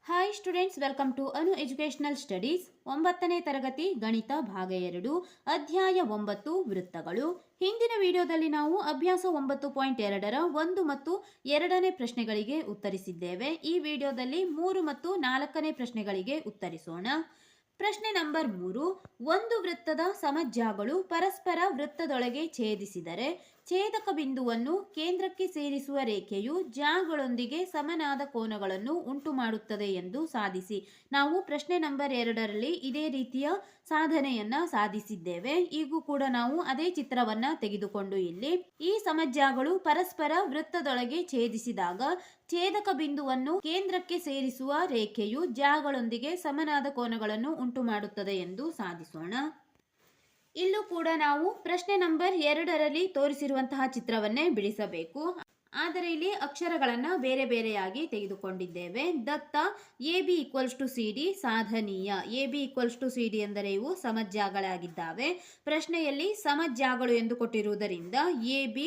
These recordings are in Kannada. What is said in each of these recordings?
Hi students, welcome to Anu educational studies. 9ನೇ ತರಗತಿ ಗಣಿತ ಭಾಗ 2 ಅಧ್ಯಾಯ 9 ವೃತ್ತಗಳು. ಹಿಂದಿನ ವಿಡಿಯೋದಲ್ಲಿ ನಾವು ಅಭ್ಯಾಸ 9.2ರ 1 ಮತ್ತು 2ನೇ ಪ್ರಶ್ನೆಗಳಿಗೆ ಉತ್ತರಿಸಿದ್ದೇವೆ. ಈ ವಿಡಿಯೋದಲ್ಲಿ 3 ಮತ್ತು 4ನೇ ಪ್ರಶ್ನೆಗಳಿಗೆ ಉತ್ತರಿಸೋಣ. ಪ್ರಶ್ನೆ ನಂಬರ್ 3. ಒಂದು ವೃತ್ತದ ಸಮಜ್ಜಾಗಳು ಪರಸ್ಪರ ವೃತ್ತದೊಳಗೆ ಛೇದಿಸಿದರೆ ಛೇದಕ ಬಿಂದುವನ್ನು ಕೇಂದ್ರಕ್ಕೆ ಸೇರಿಸುವ ರೇಖೆಯು ಜಾಗಳೊಂದಿಗೆ ಸಮನಾದ ಕೋನಗಳನ್ನು ಉಂಟು ಮಾಡುತ್ತದೆ ಎಂದು ಸಾಧಿಸಿ. ನಾವು ಪ್ರಶ್ನೆ ನಂಬರ್ 2ರಲ್ಲಿ ಇದೇ ರೀತಿಯ ಸಾಧನೆಯನ್ನ ಸಾಧಿಸಿದ್ದೇವೆ. ಈಗೂ ಕೂಡ ನಾವು ಅದೇ ಚಿತ್ರವನ್ನ ತೆಗೆದುಕೊಂಡು ಇಲ್ಲಿ ಈ ಸಮಜ್ಜಾಗಳು ಪರಸ್ಪರ ವೃತ್ತದೊಳಗೆ ಛೇದಿಸಿದಾಗ ಛೇದಕ ಬಿಂದುವನ್ನು ಕೇಂದ್ರಕ್ಕೆ ಸೇರಿಸುವ ರೇಖೆಯು ಜಾಗಳೊಂದಿಗೆ ಸಮನಾದ ಕೋನಗಳನ್ನು ಉಂಟು ಮಾಡುತ್ತದೆ ಎಂದು ಸಾಧಿಸೋಣ. ಇಲ್ಲೂ ಕೂಡ ನಾವು ಪ್ರಶ್ನೆ ನಂಬರ್ 2ರಲ್ಲಿ ತೋರಿಸಿರುವಂತಹ ಚಿತ್ರವನ್ನೇ ಬಿಡಿಸಬೇಕು. ಆದರೆ ಇಲ್ಲಿ ಅಕ್ಷರಗಳನ್ನು ಬೇರೆ ಬೇರೆಯಾಗಿ ತೆಗೆದುಕೊಂಡಿದ್ದೇವೆ. ದತ್ತ AB = CD ಸಾಧನೀಯ. AB = CD ಅಂದರೆ ಇವು ಸಮಜ್ಜಾಗಳಾಗಿದ್ದಾವೆ. ಪ್ರಶ್ನೆಯಲ್ಲಿ ಸಮಜ್ಜಾಗಳು ಎಂದು ಕೊಟ್ಟಿರುವುದರಿಂದ AB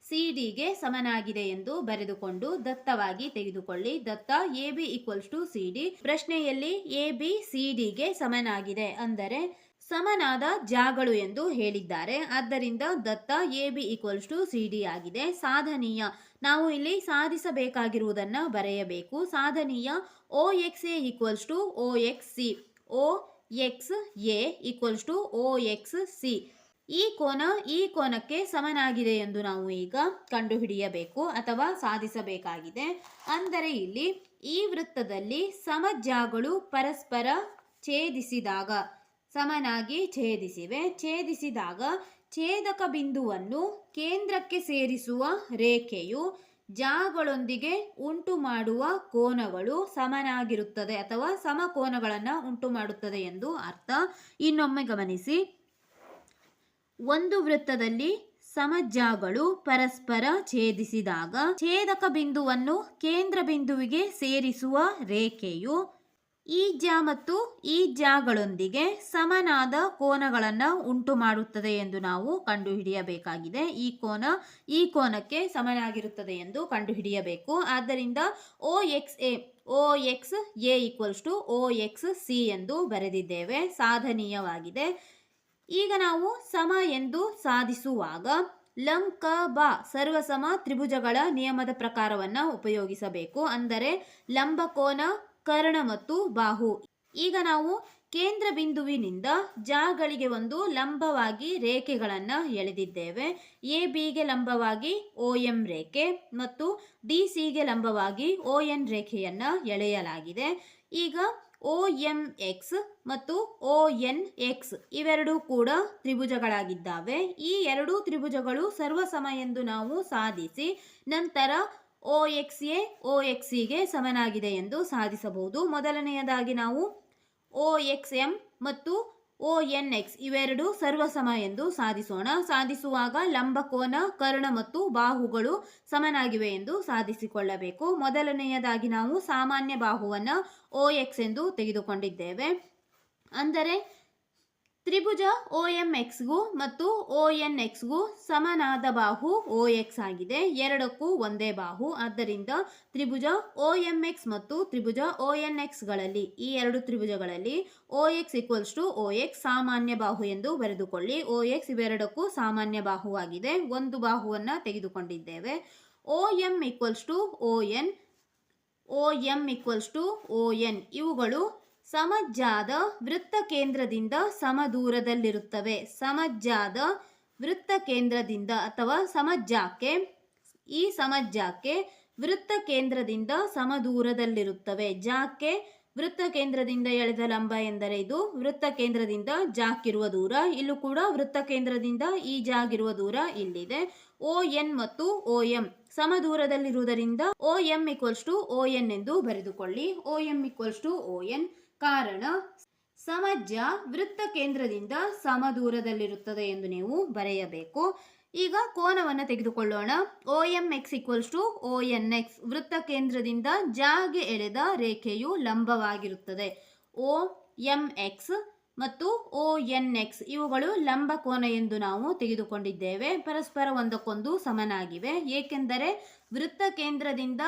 CDಗೆ ಸಮನಾಗಿದೆ ಎಂದು ಬರೆದುಕೊಂಡು ದತ್ತವಾಗಿ ತೆಗೆದುಕೊಳ್ಳಿ. ದತ್ತ AB = CD. ಪ್ರಶ್ನೆಯಲ್ಲಿ AB CDಗೆ ಸಮನಾಗಿದೆ ಅಂದರೆ ಸಮನಾದ ಜಾಗಳು ಎಂದು ಹೇಳಿದ್ದಾರೆ. ಆದ್ದರಿಂದ ದತ್ತ AB = CD ಆಗಿದೆ. ಸಾಧನೀಯ, ನಾವು ಇಲ್ಲಿ ಸಾಧಿಸಬೇಕಾಗಿರುವುದನ್ನು ಬರೆಯಬೇಕು. ಸಾಧನೀಯ OXA = OXC. OXA = OXC. ಈ ಕೋನಕ್ಕೆ ಸಮನಾಗಿದೆ ಎಂದು ನಾವು ಈಗ ಕಂಡುಹಿಡಿಯಬೇಕು ಅಥವಾ ಸಾಧಿಸಬೇಕಾಗಿದೆ. ಅಂದರೆ ಇಲ್ಲಿ ಈ ವೃತ್ತದಲ್ಲಿ ಸಮಜ್ಜಾಗಳು ಪರಸ್ಪರ ಛೇದಿಸಿದಾಗ ಸಮನಾಗಿ ಛೇದಿಸಿದಾಗ ಛೇದಕ ಬಿಂದುವನ್ನು ಕೇಂದ್ರಕ್ಕೆ ಸೇರಿಸುವ ರೇಖೆಯು ಜಾಗಳೊಂದಿಗೆ ಉಂಟು ಮಾಡುವ ಕೋನಗಳು ಸಮನಾಗಿರುತ್ತದೆ ಅಥವಾ ಸಮಕೋನಗಳನ್ನು ಉಂಟು ಮಾಡುತ್ತದೆ ಎಂದು ಅರ್ಥ. ಇನ್ನೊಮ್ಮೆ ಗಮನಿಸಿ, ಒಂದು ವೃತ್ತದಲ್ಲಿ ಸಮಜ್ಜಾಗಳು ಪರಸ್ಪರ ಛೇದಿಸಿದಾಗ ಛೇದಕ ಬಿಂದುವನ್ನು ಕೇಂದ್ರ ಬಿಂದುವಿಗೆ ಸೇರಿಸುವ ರೇಖೆಯು ಈ ಜಾ ಮತ್ತು ಈ ಜಾಗಳೊಂದಿಗೆ ಸಮನಾದ ಕೋನಗಳನ್ನು ಉಂಟು ಮಾಡುತ್ತದೆ ಎಂದು ನಾವು ಕಂಡುಹಿಡಿಯಬೇಕಾಗಿದೆ. ಈ ಕೋನಕ್ಕೆ ಸಮನಾಗಿರುತ್ತದೆ ಎಂದು ಕಂಡುಹಿಡಿಯಬೇಕು. ಆದ್ದರಿಂದ OXA = OXC ಎಂದು ಬರೆದಿದ್ದೇವೆ. ಸಾಧನೀಯವಾಗಿದೆ. ಈಗ ನಾವು ಸಮ ಎಂದು ಸಾಧಿಸುವಾಗ ಲಂಕ ಬ ಸರ್ವಸಮ ತ್ರಿಭುಜಗಳ ನಿಯಮದ ಪ್ರಕಾರವನ್ನು ಉಪಯೋಗಿಸಬೇಕು. ಅಂದರೆ ಲಂಬಕೋನ, ಕರ್ಣ ಮತ್ತು ಬಾಹು. ಈಗ ನಾವು ಕೇಂದ್ರ ಬಿಂದುವಿನಿಂದ ಜಾಗಳಿಗೆ ಒಂದು ಲಂಬವಾಗಿ ರೇಖೆಗಳನ್ನು ಎಳೆದಿದ್ದೇವೆ. ABಗೆ ಲಂಬವಾಗಿ OM ರೇಖೆ ಮತ್ತು DCಗೆ ಲಂಬವಾಗಿ ON ರೇಖೆಯನ್ನು ಎಳೆಯಲಾಗಿದೆ. ಈಗ OMX ಮತ್ತು ONX ಇವೆರಡೂ ಕೂಡ ತ್ರಿಭುಜಗಳಾಗಿದ್ದಾವೆ. ಈ ಎರಡೂ ತ್ರಿಭುಜಗಳು ಸರ್ವಸಮ ಎಂದು ನಾವು ಸಾಧಿಸಿ ನಂತರ OXA OXCಗೆ ಸಮನಾಗಿದೆ ಎಂದು ಸಾಧಿಸಬಹುದು. ಮೊದಲನೆಯದಾಗಿ ನಾವು OXM ಮತ್ತು ONX ಇವೆರಡು ಸರ್ವಸಮ ಎಂದು ಸಾಧಿಸುವಾಗ ಲಂಬಕೋನ, ಕರ್ಣ ಮತ್ತು ಬಾಹುಗಳು ಸಮನಾಗಿವೆ ಎಂದು ಸಾಧಿಸಿಕೊಳ್ಳಬೇಕು. ಮೊದಲನೆಯದಾಗಿ ನಾವು ಸಾಮಾನ್ಯ ಬಾಹುವನ್ನು OX ಎಂದು ತೆಗೆದುಕೊಂಡಿದ್ದೇವೆ. ಅಂದರೆ ತ್ರಿಭುಜ OMXಗೂ ಮತ್ತು ONXಗೂ ಸಮನಾದ ಬಾಹು OX ಆಗಿದೆ. ಎರಡಕ್ಕೂ ಒಂದೇ ಬಾಹು. ಆದ್ದರಿಂದ ತ್ರಿಭುಜ OMX ಮತ್ತು ತ್ರಿಭುಜ ONXಗಳಲ್ಲಿ ಈ ಎರಡು ತ್ರಿಭುಜಗಳಲ್ಲಿ OX = OX ಸಾಮಾನ್ಯ ಬಾಹು ಎಂದು ಬರೆದುಕೊಳ್ಳಿ. OX ಇವೆರಡಕ್ಕೂ ಸಾಮಾನ್ಯ ಬಾಹುವಾಗಿದೆ. ಒಂದು ಬಾಹುವನ್ನು ತೆಗೆದುಕೊಂಡಿದ್ದೇವೆ. OM = ON, OM = ON ಇವುಗಳು ಸಮಜ್ಜಾದ ವೃತ್ತ ಕೇಂದ್ರದಿಂದ ಸಮದೂರದಲ್ಲಿರುತ್ತವೆ. ಸಮಜ್ಜಾದ ವೃತ್ತ ಕೇಂದ್ರದಿಂದ ಅಥವಾ ಈ ಸಮಜ್ಜಾಕ್ಕೆ ವೃತ್ತ ಕೇಂದ್ರದಿಂದ ಸಮದೂರದಲ್ಲಿರುತ್ತವೆ. ಜಾಕ್ಕೆ ವೃತ್ತ ಕೇಂದ್ರದಿಂದ ಎಳೆದ ಲಂಬ ಎಂದರೆ ಇದು ವೃತ್ತ ಕೇಂದ್ರದಿಂದ ಜಾಕ್ಕಿರುವ ದೂರ. ಇಲ್ಲೂ ಕೂಡ ವೃತ್ತ ಕೇಂದ್ರದಿಂದ ಈ ಜಾಗಿರುವ ದೂರ ಇಲ್ಲಿದೆ. ON ಮತ್ತು OM ಸಮದೂರದಲ್ಲಿರುವುದರಿಂದ OM = ON ಎಂದು ಬರೆದುಕೊಳ್ಳಿ. OM = ON ಕಾರಣ ಸಮಜ್ಜ ವೃತ್ತ ಕೇಂದ್ರದಿಂದ ಸಮದೂರದಲ್ಲಿರುತ್ತದೆ ಎಂದು ನೀವು ಬರೆಯಬೇಕು. ಈಗ ಕೋನವನ್ನು ತೆಗೆದುಕೊಳ್ಳೋಣ. OMX = ONX ವೃತ್ತ ಕೇಂದ್ರದಿಂದ ಜಾಗೆ ಎಳೆದ ರೇಖೆಯು ಲಂಬವಾಗಿರುತ್ತದೆ. OMX ಮತ್ತು ONX ಇವುಗಳು ಲಂಬ ಕೋನ ಎಂದು ನಾವು ತೆಗೆದುಕೊಂಡಿದ್ದೇವೆ. ಪರಸ್ಪರ ಒಂದಕ್ಕೊಂದು ಸಮನಾಗಿವೆ, ಏಕೆಂದರೆ ವೃತ್ತ ಕೇಂದ್ರದಿಂದ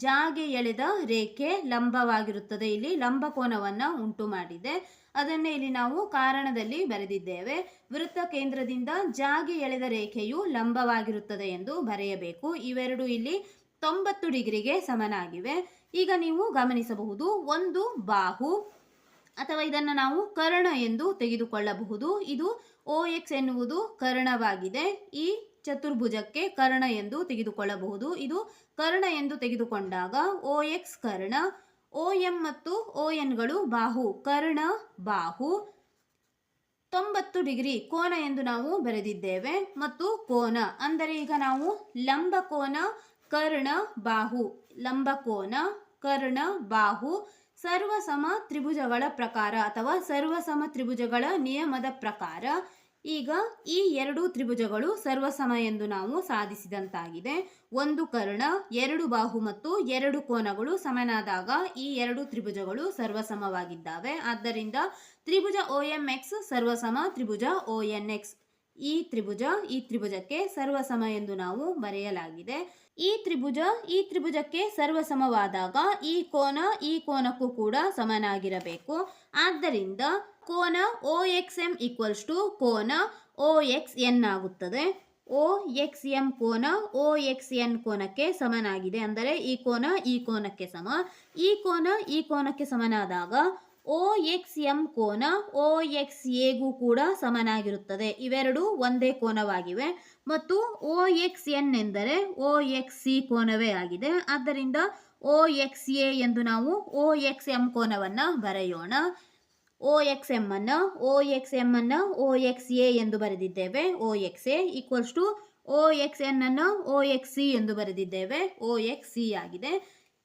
ಜಾಗೆ ಎಳೆದ ರೇಖೆ ಲಂಬವಾಗಿರುತ್ತದೆ. ಇಲ್ಲಿ ಲಂಬ ಕೋನವನ್ನು ಉಂಟು ಮಾಡಿದೆ, ಅದನ್ನೇ ಇಲ್ಲಿ ನಾವು ಕಾರಣದಲ್ಲಿ ಬರೆದಿದ್ದೇವೆ. ವೃತ್ತ ಕೇಂದ್ರದಿಂದ ಜಾಗೆ ಎಳೆದ ರೇಖೆಯು ಲಂಬವಾಗಿರುತ್ತದೆ ಎಂದು ಬರೆಯಬೇಕು. ಇವೆರಡು ಇಲ್ಲಿ 90 ಡಿಗ್ರಿಗೆ ಸಮನಾಗಿವೆ. ಈಗ ನೀವು ಗಮನಿಸಬಹುದು, ಒಂದು ಬಾಹು ಅಥವಾ ಇದನ್ನು ನಾವು ಕರ್ಣ ಎಂದು ತೆಗೆದುಕೊಳ್ಳಬಹುದು. ಇದು OX ಎನ್ನುವುದು ಕರ್ಣವಾಗಿದೆ. ಈ ಚತುರ್ಭುಜಕ್ಕೆ ಕರ್ಣ ಎಂದು ತೆಗೆದುಕೊಳ್ಳಬಹುದು. ಇದು ಕರ್ಣ ಎಂದು ತೆಗೆದುಕೊಂಡಾಗ OX ಕರ್ಣ, OM ಮತ್ತು ONಗಳು ಬಾಹು, ಕರ್ಣ ಬಾಹು 90 ಡಿಗ್ರಿ ಕೋನ ಎಂದು ನಾವು ಬರೆದಿದ್ದೇವೆ. ಮತ್ತು ಕೋನ ಅಂದರೆ ಈಗ ನಾವು ಲಂಬ ಕೋನ ಕರ್ಣ ಬಾಹು, ಲಂಬ ಕೋನ ಕರ್ಣ ಬಾಹು ಸರ್ವಸಮ ತ್ರಿಭುಜಗಳ ಪ್ರಕಾರ ಅಥವಾ ಸರ್ವಸಮ ತ್ರಿಭುಜಗಳ ನಿಯಮದ ಪ್ರಕಾರ ಈಗ ಈ ಎರಡು ತ್ರಿಭುಜಗಳು ಸರ್ವಸಮ ಎಂದು ನಾವು ಸಾಧಿಸಿದಂತಾಗಿದೆ. ಒಂದು ಕರ್ಣ, ಎರಡು ಬಾಹು ಮತ್ತು ಎರಡು ಕೋನಗಳು ಸಮನಾದಾಗ ಈ ಎರಡು ತ್ರಿಭುಜಗಳು ಸರ್ವಸಮವಾಗಿದ್ದಾವೆ. ಆದ್ದರಿಂದ ತ್ರಿಭುಜ OMX ಸರ್ವಸಮ ತ್ರಿಭುಜ ONX. ಈ ತ್ರಿಭುಜಕ್ಕೆ ಸರ್ವಸಮ ಎಂದು ನಾವು ಬರೆಯಲಾಗಿದೆ. ಈ ತ್ರಿಭುಜಕ್ಕೆ ಸರ್ವಸಮವಾದಾಗ ಈ ಕೋನಕ್ಕೂ ಕೂಡ ಸಮನಾಗಿರಬೇಕು. ಆದ್ದರಿಂದ ಕೋನ OXM ಕೋನ OXN ಆಗುತ್ತದೆ. OXM ಕೋನ OXN ಕೋನಕ್ಕೆ ಸಮನಾಗಿದೆ. ಅಂದರೆ ಈ ಕೋನ ಈ ಕೋನಕ್ಕೆ ಸಮ, ಈ ಕೋನ ಈ ಕೋನಕ್ಕೆ ಸಮನಾದಾಗ OXM ಕೋನ OXAಗೂ ಕೂಡ ಸಮನಾಗಿರುತ್ತದೆ. ಇವೆರಡು ಒಂದೇ ಕೋನವಾಗಿವೆ. ಮತ್ತು OXN ಎಂದರೆ OXC ಕೋನವೇ ಆಗಿದೆ. ಆದ್ದರಿಂದ OXA ಎಂದು ನಾವು OXM ಕೋನವನ್ನು ಬರೆಯೋಣ. OXM ಅನ್ನು OXA ಎಂದು ಬರೆದಿದ್ದೇವೆ. OXA OXN ಅನ್ನು OXC ಎಂದು ಬರೆದಿದ್ದೇವೆ. OXC ಆಗಿದೆ.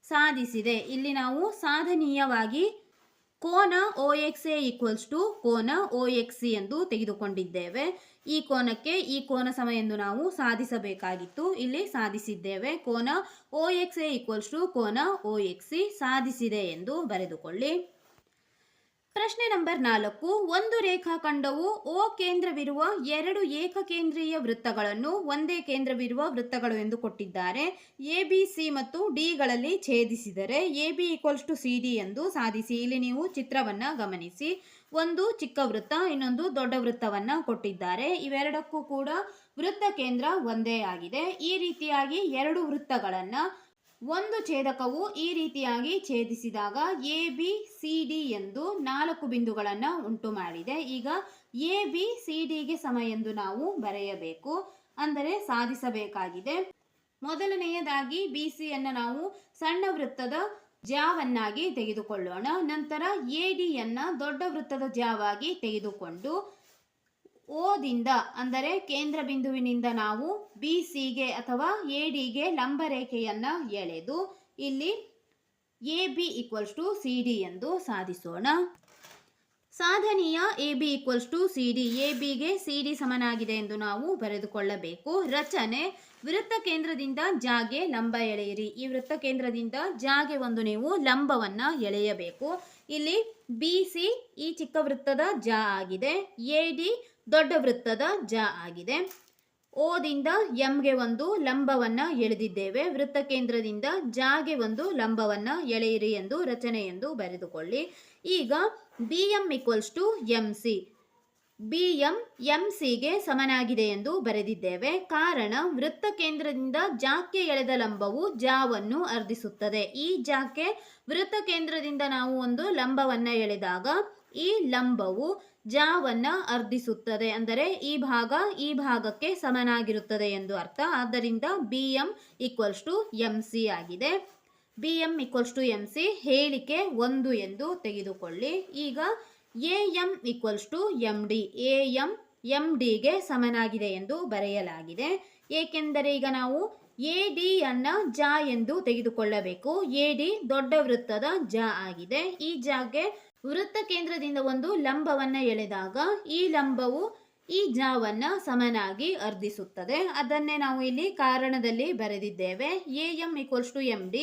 ಸಾಧಿಸಿದೆ. ಇಲ್ಲಿ ನಾವು ಸಾಧನೀಯವಾಗಿ ಕೋನ OXA ಕೋನ OXC ಎಂದು ತೆಗೆದುಕೊಂಡಿದ್ದೇವೆ. ಈ ಕೋನಕ್ಕೆ ಈ ಕೋನ ಸಮ ಎಂದು ನಾವು ಸಾಧಿಸಬೇಕಾಗಿತ್ತು. ಇಲ್ಲಿ ಸಾಧಿಸಿದ್ದೇವೆ. ಕೋನ OXA ಕೋನ OXC ಸಾಧಿಸಿದೆ ಎಂದು ಬರೆದುಕೊಳ್ಳಿ. ಪ್ರಶ್ನೆ ನಂಬರ್ 4. ಒಂದು ರೇಖಾಖಂಡವು O ಕೇಂದ್ರವಿರುವ ಎರಡು ಏಕಕೇಂದ್ರೀಯ ವೃತ್ತಗಳನ್ನು ಒಂದೇ ಕೇಂದ್ರವಿರುವ ವೃತ್ತಗಳು ಎಂದು ಕೊಟ್ಟಿದ್ದಾರೆ. ABC ಮತ್ತು Dಗಳಲ್ಲಿ ಛೇದಿಸಿದರೆ AB CD ಎಂದು ಸಾಧಿಸಿ. ಇಲ್ಲಿ ನೀವು ಚಿತ್ರವನ್ನು ಗಮನಿಸಿ. ಒಂದು ಚಿಕ್ಕ ವೃತ್ತ, ಇನ್ನೊಂದು ದೊಡ್ಡ ವೃತ್ತವನ್ನು ಕೊಟ್ಟಿದ್ದಾರೆ. ಇವೆರಡಕ್ಕೂ ಕೂಡ ವೃತ್ತ ಕೇಂದ್ರ ಒಂದೇ ಆಗಿದೆ. ಈ ರೀತಿಯಾಗಿ ಎರಡು ವೃತ್ತಗಳನ್ನು ಒಂದು ಛೇದಕವು ಈ ರೀತಿಯಾಗಿ ಛೇದಿಸಿದಾಗ ABCD ಎಂದು 4 ಬಿಂದುಗಳನ್ನು ಉಂಟು ಮಾಡಿದೆ. ಈಗ ABCDಗೆ ಸಮ ಎಂದು ನಾವು ಬರೆಯಬೇಕು, ಅಂದರೆ ಸಾಧಿಸಬೇಕಾಗಿದೆ. ಮೊದಲನೆಯದಾಗಿ BCಯನ್ನು ನಾವು ಸಣ್ಣ ವೃತ್ತದ ಜ್ಯಾವನ್ನಾಗಿ ತೆಗೆದುಕೊಳ್ಳೋಣ. ನಂತರ ADಯನ್ನು ದೊಡ್ಡ ವೃತ್ತದ ಜ್ಯಾವಾಗಿ ತೆಗೆದುಕೊಂಡು ಓದಿಂದ ಅಂದರೆ ಕೇಂದ್ರ ಬಿಂದುವಿನಿಂದ ನಾವು BCಗೆ ಅಥವಾ ADಗೆ ಲಂಬ ರೇಖೆಯನ್ನು ಎಳೆದು ಇಲ್ಲಿ AB CD ಎಂದು ಸಾಧಿಸೋಣ. ಸಾಧನೀಯ AB CD, ABಗೆ CD ಸಮನಾಗಿದೆ ಎಂದು ನಾವು ಬರೆದುಕೊಳ್ಳಬೇಕು. ರಚನೆ: ವೃತ್ತ ಕೇಂದ್ರದಿಂದ ಜಾಗೆ ಲಂಬ ಎಳೆಯಿರಿ. ಈ ವೃತ್ತ ಕೇಂದ್ರದಿಂದ ಜಾಗೆ ಒಂದು ನೀವು ಲಂಬವನ್ನು ಎಳೆಯಬೇಕು. ಇಲ್ಲಿ BC ಈ ಚಿಕ್ಕ ವೃತ್ತದ ಜಾ ಆಗಿದೆ, AD ದೊಡ್ಡ ವೃತ್ತದ ಜಾ ಆಗಿದೆ. ಓದಿಂದ Mಗೆ ಒಂದು ಲಂಬವನ್ನು ಎಳೆದಿದ್ದೇವೆ. ವೃತ್ತ ಕೇಂದ್ರದಿಂದ ಜಾಗೆ ಒಂದು ಲಂಬವನ್ನು ಎಳೆಯಿರಿ ಎಂದು ರಚನೆ ಎಂದು ಬರೆದುಕೊಳ್ಳಿ. ಈಗ BM MC, BM MCಗೆ ಸಮನಾಗಿದೆ ಎಂದು ಬರೆದಿದ್ದೇವೆ. ಕಾರಣ ವೃತ್ತ ಕೇಂದ್ರದಿಂದ ಜಾಕ್ಕೆ ಎಳೆದ ಲಂಬವು ಜಾವನ್ನು ಅರ್ಧಿಸುತ್ತದೆ. ಈ ಜಾಕ್ಕೆ ವೃತ್ತ ಕೇಂದ್ರದಿಂದ ನಾವು ಒಂದು ಲಂಬವನ್ನು ಎಳೆದಾಗ ಈ ಲಂಬವು ಜಾವನ್ನು ಅರ್ಧಿಸುತ್ತದೆ. ಅಂದರೆ ಈ ಭಾಗ ಈ ಭಾಗಕ್ಕೆ ಸಮನಾಗಿರುತ್ತದೆ ಎಂದು ಅರ್ಥ. ಆದ್ದರಿಂದ BM MC ಆಗಿದೆ. BM MC ಹೇಳಿಕೆ 1 ಎಂದು ತೆಗೆದುಕೊಳ್ಳಿ. ಈಗ AM MD, AM MDಗೆ ಸಮನಾಗಿದೆ ಎಂದು ಬರೆಯಲಾಗಿದೆ. ಏಕೆಂದರೆ ಈಗ ನಾವು AD ಅನ್ನ ಜಾ ಎಂದು ತೆಗೆದುಕೊಳ್ಳಬೇಕು. AD ದೊಡ್ಡ ವೃತ್ತದ ಜಾ ಆಗಿದೆ. ಈ ಜಾಗೆ ವೃತ್ತ ಕೇಂದ್ರದಿಂದ ಒಂದು ಲಂಬವನ್ನು ಎಳೆದಾಗ ಈ ಲಂಬವು ಈ ಜಾವನ್ನ ಸಮನಾಗಿ ಅರ್ಧಿಸುತ್ತದೆ. ಅದನ್ನೇ ನಾವು ಇಲ್ಲಿ ಕಾರಣದಲ್ಲಿ ಬರೆದಿದ್ದೇವೆ. AM MD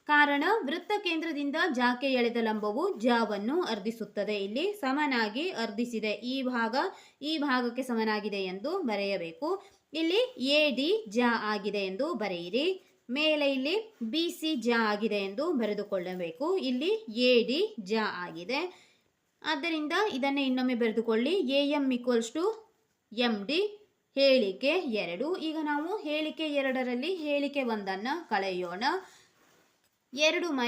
ಕಾರಣ ವೃತ್ತ ಕೇಂದ್ರದಿಂದ ಜಾಕ್ಕೆ ಎಳೆದ ಲಂಬವು ಜಾವನ್ನು ಅರ್ಧಿಸುತ್ತದೆ. ಇಲ್ಲಿ ಸಮನಾಗಿ ಅರ್ಧಿಸಿದೆ, ಈ ಭಾಗಕ್ಕೆ ಸಮನಾಗಿದೆ ಎಂದು ಬರೆಯಬೇಕು. ಇಲ್ಲಿ ಎ ಡಿ ಜಾ ಆಗಿದೆ ಎಂದು ಬರೆಯಿರಿ. ಮೇಲೆ ಇಲ್ಲಿ ಬಿ ಸಿ ಜಾ ಆಗಿದೆ ಎಂದು ಬರೆದುಕೊಳ್ಳಬೇಕು. ಇಲ್ಲಿ ಎ ಡಿ ಜಾ ಆಗಿದೆ. ಆದ್ದರಿಂದ ಇದನ್ನೇ ಇನ್ನೊಮ್ಮೆ ಬರೆದುಕೊಳ್ಳಿ. A M equals to M D ಹೇಳಿಕೆ 2. ಈಗ ನಾವು ಹೇಳಿಕೆ 2ರಲ್ಲಿ ಹೇಳಿಕೆ 1 ಕಳೆಯೋಣ. 2 -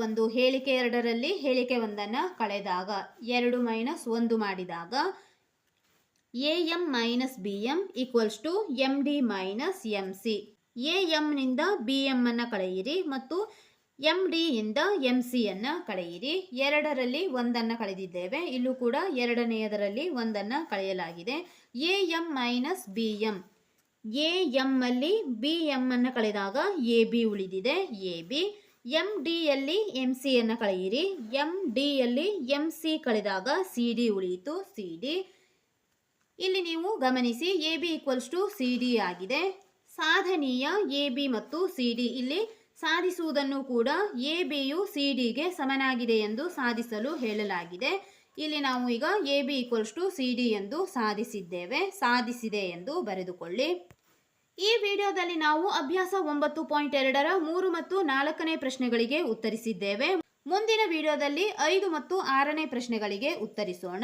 1 ಹೇಳಿಕೆ 2ರಲ್ಲಿ ಹೇಳಿಕೆ 1 ಕಳೆದಾಗ 2 - 1 ಮಾಡಿದಾಗ A M minus B M equals to M D minus M C. A M ನಿಂದ ಬಿ ಎಂ ಅನ್ನು ಕಳೆಯಿರಿ ಮತ್ತು ಎಂ ಡಿ ಇಂದ ಎಂ ಸಿ ಅನ್ನು ಕಳೆಯಿರಿ. 2ರಲ್ಲಿ 1 ಕಳೆದಿದ್ದೇವೆ, ಇಲ್ಲೂ ಕೂಡ 2ನೇಯದರಲ್ಲಿ 1 ಕಳೆಯಲಾಗಿದೆ. A M minus B M, A M ಅಲ್ಲಿ ಬಿ ಎಂ ಅನ್ನು ಕಳೆದಾಗ ಎ ಬಿ ಉಳಿದಿದೆ, ಎ ಬಿ. ಎಂ ಡಿ ಯಲ್ಲಿ ಎಂ ಸಿ ಅನ್ನು ಕಳೆಯಿರಿ. ಎಂ ಡಿ ಯಲ್ಲಿ ಎಂ ಸಿ ಕಳೆದಾಗ ಸಿ ಡಿ ಉಳಿಯಿತು, ಸಿ ಡಿ. ಇಲ್ಲಿ ನೀವು ಗಮನಿಸಿ A B equals to C D ಆಗಿದೆ. ಸಾಧನೀಯ ಎ ಬಿ ಮತ್ತು ಸಿ ಡಿ, ಇಲ್ಲಿ ಸಾಧಿಸುವುದನ್ನು ಕೂಡ ಎ ಬಿಯು ಸಿ ಡಿಗೆ ಸಮನಾಗಿದೆ ಎಂದು ಸಾಧಿಸಲು ಹೇಳಲಾಗಿದೆ. ಇಲ್ಲಿ ನಾವು ಈಗ A B equals to C D ಎಂದು ಸಾಧಿಸಿದೆ ಎಂದು ಬರೆದುಕೊಳ್ಳಿ. ಈ ವಿಡಿಯೋದಲ್ಲಿ ನಾವು ಅಭ್ಯಾಸ 9.2ರ 3 ಮತ್ತು 4ನೇ ಪ್ರಶ್ನೆಗಳಿಗೆ ಉತ್ತರಿಸಿದ್ದೇವೆ. ಮುಂದಿನ ವಿಡಿಯೋದಲ್ಲಿ 5 ಮತ್ತು 6ನೇ ಪ್ರಶ್ನೆಗಳಿಗೆ ಉತ್ತರಿಸೋಣ.